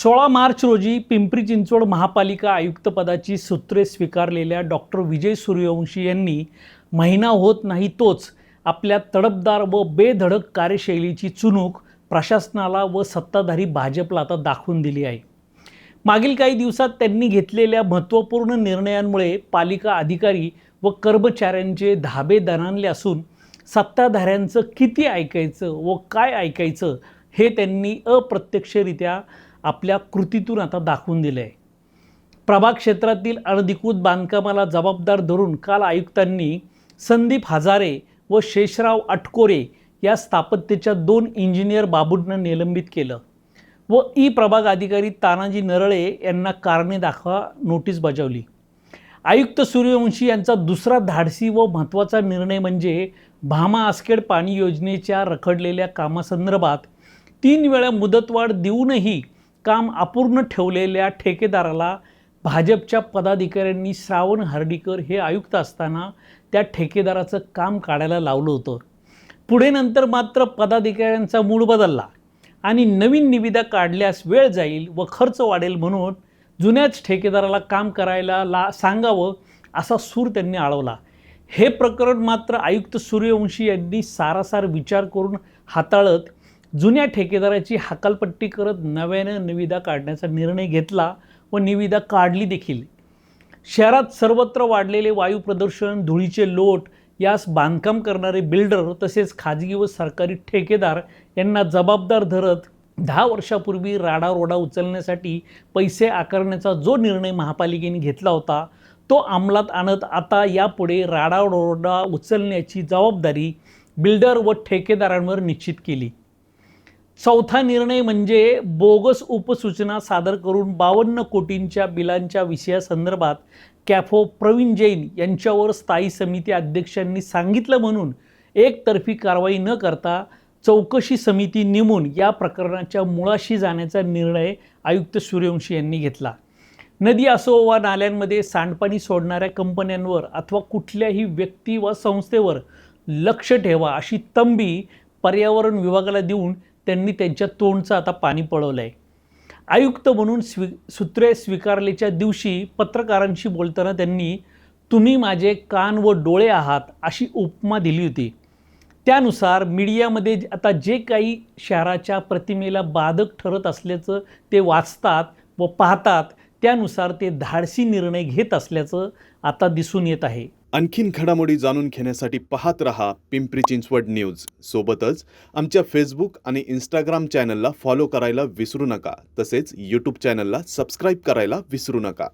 16 मार्च रोजी पिंपरी चिंचवड महापालिका आयुक्तपदाची सूत्रे स्वीकारलेल्या डॉक्टर विजय सूर्यवंशी यांनी महिना होत नाही तोच आपल्या तडफदार व बेधडक कार्यशैलीची चुणूक प्रशासनाला व सत्ताधारी भाजपला आता दाखवून दिली आहे। मागील काही दिवसात त्यांनी घेतलेल्या महत्त्वपूर्ण निर्णयांमुळे पालिका अधिकारी व कर्मचाऱ्यांचे धाबे दणाणले असून सत्ताधाऱ्यांचं किती ऐकायचं व काय ऐकायचं हे त्यांनी अप्रत्यक्षरित्या आपल्या कृतीतून आता दाखवून दिले आहे। प्रभाग क्षेत्रातील अनधिकृत बांधकामाला जबाबदार धरून काल आयुक्तांनी संदीप हजारे व शेषराव अटकोरे या स्थापत्येच्या 2 इंजिनियर बाबूंना निलंबित केलं व प्रभाग अधिकारी तानाजी नरळे यांना कारणे दाखवा नोटीस बजावली। आयुक्त सूर्यवंशी यांचा दुसरा धाडसी व महत्त्वाचा निर्णय म्हणजे भामा आसखेड पाणी योजनेच्या रखडलेल्या कामासंदर्भात 3 वेळा मुदतवाढ देऊनही काम अपूर्ण ठेवलेल्या ठेकेदाराला भाजपच्या पदाधिकाऱ्यांनी श्रावण हर्डीकर हे आयुक्त असताना त्या ठेकेदाराचं काम काढायला लावलं होतं। पुढे नंतर मात्र पदाधिकाऱ्यांचा मूड बदलला आणि नवीन निविदा काढल्यास वेळ जाईल व खर्च वाढेल म्हणून जुन्याच ठेकेदाराला काम करायला सांगावं असा सूर त्यांनी आळवला। हे प्रकरण मात्र आयुक्त सूर्यवंशी यांनी सारासार विचार करून हाताळत जुन्या ठेकेदाराची हकालपट्टी करत नव्याने निविदा काढण्याचा निर्णय घेतला व निविदा काढली देखील। शहरात सर्वत्र वाढलेले वायू प्रदूषण, धुळीचे लोट यास बांधकाम करणारे बिल्डर तसेच खाजगी व सरकारी ठेकेदार यांना जबाबदार धरत 10 वर्षापूर्वी राडारोडा उचलण्यासाठी पैसे आकारण्याचा जो निर्णय महापालिकेने घेतला होता तो अंमलात आणत आता यापुढे राडारोडा उचलण्याची जबाबदारी बिल्डर व ठेकेदारांवर निश्चित केली। चौथा निर्णय म्हणजे बोगस उपसूचना सादर करून 52 कोटींच्या बिलांच्या विषयासंदर्भात कॅफो प्रवीण जैन यांच्यावर स्थायी समिती अध्यक्षांनी सांगितलं म्हणून एकतर्फी कारवाई न करता चौकशी समिती नेमून या प्रकरणाच्या मुळाशी जाण्याचा निर्णय आयुक्त सूर्यवंशी यांनी घेतला। नदी असो वा नाल्यांमध्ये सांडपाणी सोडणाऱ्या कंपन्यांवर अथवा कुठल्याही व्यक्ती व संस्थेवर लक्ष ठेवा अशी तंबी पर्यावरण विभागाला देऊन त्यांनी त्यांच्या तोंडचं आता पाणी पळवलं आहे। आयुक्त म्हणून सूत्रे स्वीकारल्याच्या दिवशी पत्रकारांशी बोलताना त्यांनी तुम्ही माझे कान व डोळे आहात अशी उपमा दिली होती। त्यानुसार मीडियामध्ये आता जे काही शहराच्या प्रतिमेला बाधक ठरत असल्याचं ते वाचतात व पाहतात त्यानुसार ते धाडसी निर्णय घेत असल्याचं आता दिसून येत आहे। आणखीन घडामोडी जाणून घेण्यासाठी पाहत रहा पिंपरी चिंचवड न्यूज। सोबतच आमच्या फेसबुक आणि इंस्टाग्राम चॅनलला फॉलो करायला विसरू नका। तसेच यूट्यूब चॅनलला सबस्क्राईब करायला विसरू नका।